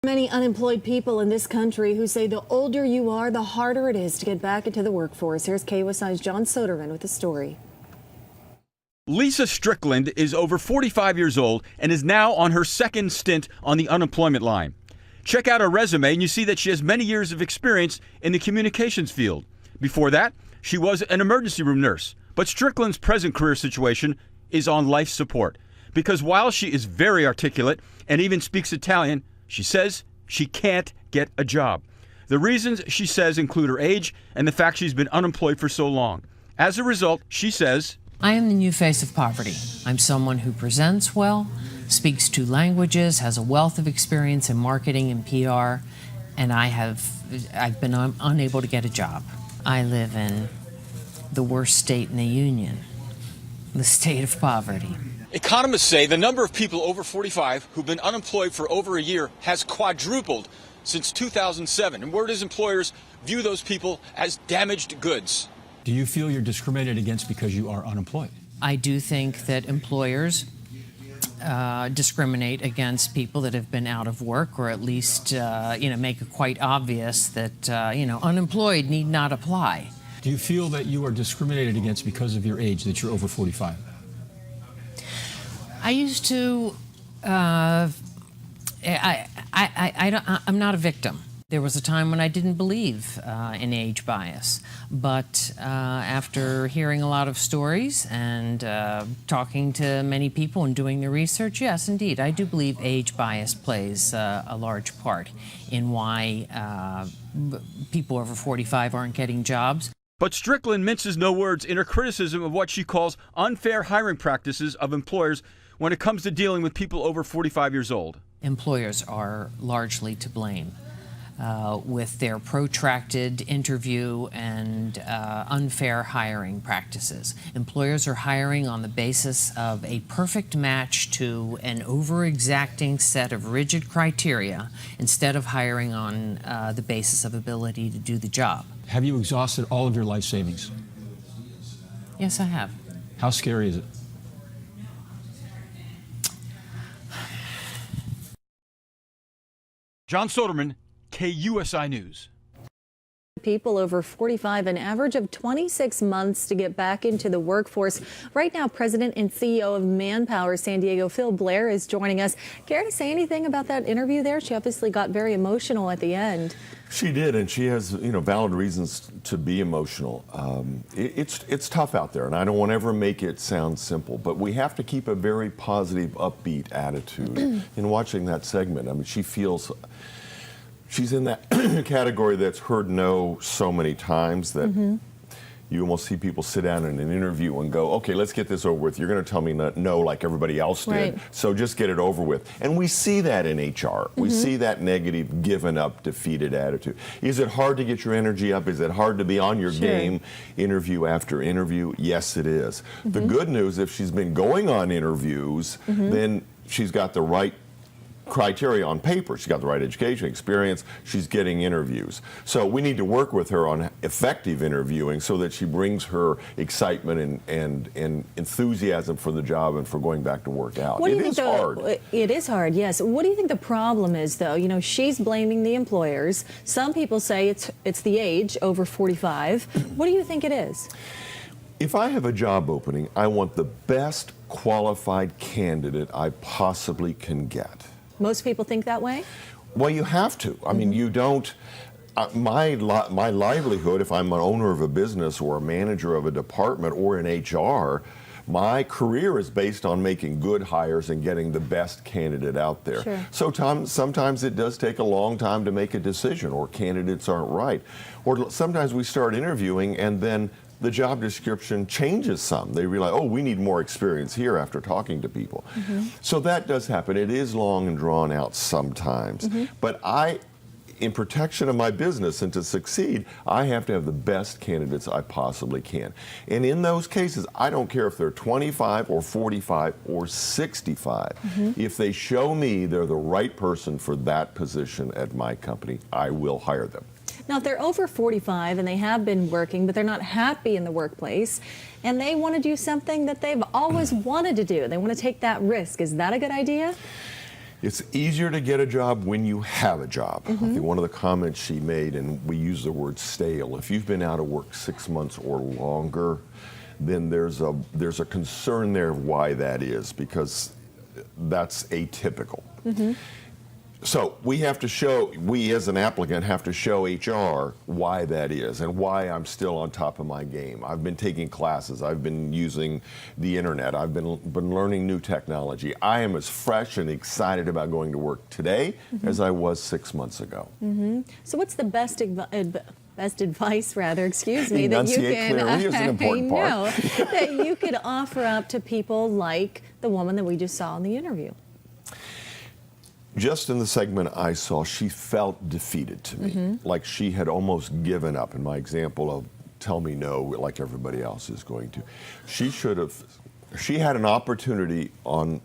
Many unemployed people in this country who say the older you are, the harder it is to get back into the workforce. Here's KUSI's John Soderman with the story. Lisa Strickland is over 45 years old and is now on her second stint on the unemployment line. Check out her resume and you see that she has many years of experience in the communications field. Before that, she was an emergency room nurse. But Strickland's present career situation is on life support because while she is very articulate and even speaks Italian, she says she can't get a job. The reasons, she says, include her age and the fact she's been unemployed for so long. As a result, she says, I am the new face of poverty. I'm someone who presents well, speaks two languages, has a wealth of experience in marketing and PR, and I've been unable to get a job. I live in the worst state in the union, the state of poverty. Economists say the number of people over 45 who've been unemployed for over a year has quadrupled since 2007. And word is employers view those people as damaged goods. Do you feel you're discriminated against because you are unemployed? I do think that employers discriminate against people that have been out of work, or at least, make it quite obvious that, unemployed need not apply. Do you feel that you are discriminated against because of your age, that you're over 45? I used to, I'm not a victim. There was a time when I didn't believe in age bias, but after hearing a lot of stories and talking to many people and doing the research, yes, indeed, I do believe age bias plays a large part in why people over 45 aren't getting jobs. But Strickland minces no words in her criticism of what she calls unfair hiring practices of employers when it comes to dealing with people over 45 years old. Employers are largely to blame with their protracted interview and unfair hiring practices. Employers are hiring on the basis of a perfect match to an over-exacting set of rigid criteria instead of hiring on the basis of ability to do the job. Have you exhausted all of your life savings? Yes, I have. How scary is it? John Soderman, KUSI News. People over 45, an average of 26 months to get back into the workforce. Right now, President and CEO of Manpower San Diego, Phil Blair, is joining us. Care to say anything about that interview there? She obviously got very emotional at the end. She did, and she has, valid reasons to be emotional. It's tough out there, and I don't want to ever make it sound simple, but we have to keep a very positive, upbeat attitude. In watching that segment, I mean, she feels she's in that category that's heard no so many times that you almost see people sit down in an interview and go, okay, let's get this over with. You're going to tell me no like everybody else did, right. So just get it over with. And we see that in HR. We see that negative, given up, defeated attitude. Is it hard to get your energy up? Is it hard to be on your game interview after interview? Yes, it is. The good news, if she's been going on interviews, then she's got the right criteria on paper. She's got the right education, experience. She's getting interviews. So we need to work with her on effective interviewing so that she brings her excitement and enthusiasm for the job and for going back to work out. What do you It think is hard. It is hard, yes. What do you think the problem is, though? She's blaming the employers. Some people say it's the age, over 45. What do you think it is? If I have a job opening, I want the best qualified candidate I possibly can get. Most people think that way? Well, you have to. I mean, you don't. My livelihood, if I'm an owner of a business or a manager of a department or in HR, my career is based on making good hires and getting the best candidate out there. Sure. So sometimes it does take a long time to make a decision, or candidates aren't right. Or sometimes we start interviewing and then the job description changes some. They realize, oh, we need more experience here after talking to people. So that does happen. It is long and drawn out sometimes. But in protection of my business and to succeed, I have to have the best candidates I possibly can. And in those cases, I don't care if they're 25 or 45 or 65. If they show me they're the right person for that position at my company, I will hire them. Now, if they're over 45 and they have been working, but they're not happy in the workplace, and they want to do something that they've always wanted to do, they want to take that risk, is that a good idea? It's easier to get a job when you have a job. I think one of the comments she made, and we use the word stale, if you've been out of work 6 months or longer, then there's a concern there of why that is, because that's atypical. So we as an applicant have to show HR why that is and why I'm still on top of my game. I've been taking classes, I've been using the internet, I've been learning new technology. I am as fresh and excited about going to work today as I was 6 months ago. So what's the best advice, rather, excuse me, that you Enunciate can clearly is an important I part. know, that you could offer up to people like the woman that we just saw in the interview? Just in the segment I saw, she felt defeated to me, like she had almost given up. In my example of tell me no, like everybody else is going to. She had an opportunity on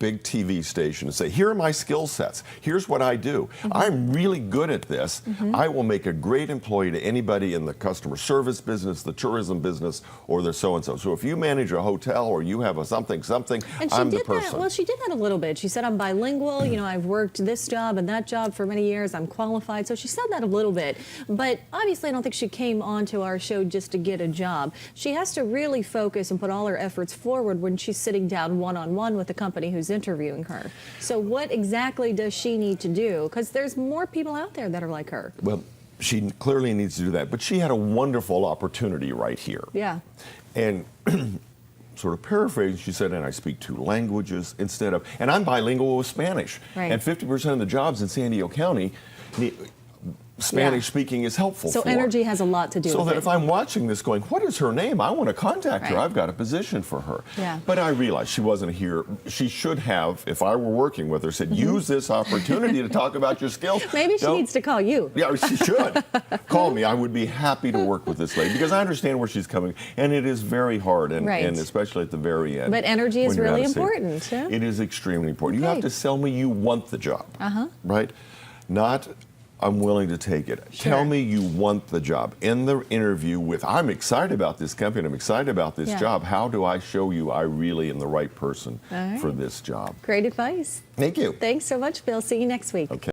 big TV station to say, here are my skill sets. Here's what I do. I'm really good at this. I will make a great employee to anybody in the customer service business, the tourism business, or the so-and-so. So if you manage a hotel or you have a something, And I'm she the did person. that. Well, she did that a little bit. She said, I'm bilingual. You know, I've worked this job and that job for many years. I'm qualified. So she said that a little bit. But obviously, I don't think she came onto our show just to get a job. She has to really focus and put all her efforts forward when she's sitting down one-on-one with the company who's interviewing her. So what exactly does she need to do? Because there's more people out there that are like her. Well, she clearly needs to do that, but she had a wonderful opportunity right here. Yeah. And sort of paraphrasing, she said, and I speak 2 languages instead of, and I'm bilingual with Spanish. Right. And 50% of the jobs in San Diego County, Spanish speaking is helpful So for. energy has a lot to do So with that it. if I'm watching this going, what is her name? I want to contact her. Right. I've got a position for her. Yeah. But I realized she wasn't here. She should have, if I were working with her, said, use this opportunity to talk about your skills. Maybe she needs to call you. Yeah, she should. Call me. I would be happy to work with this lady because I understand where she's coming. And it is very hard, and, Right. and especially at the very end. But energy is when you're really out of sync. important, yeah? It is extremely important. You Okay. have to sell me you want the job. Right? Not I'm willing to take it. Sure. Tell me you want the job. In the interview with, I'm excited about this company, I'm excited about this Yeah. job. How do I show you I really am the right person All right. for this job? Great advice. Thank you. Thanks so much, Bill. See you next week. Okay.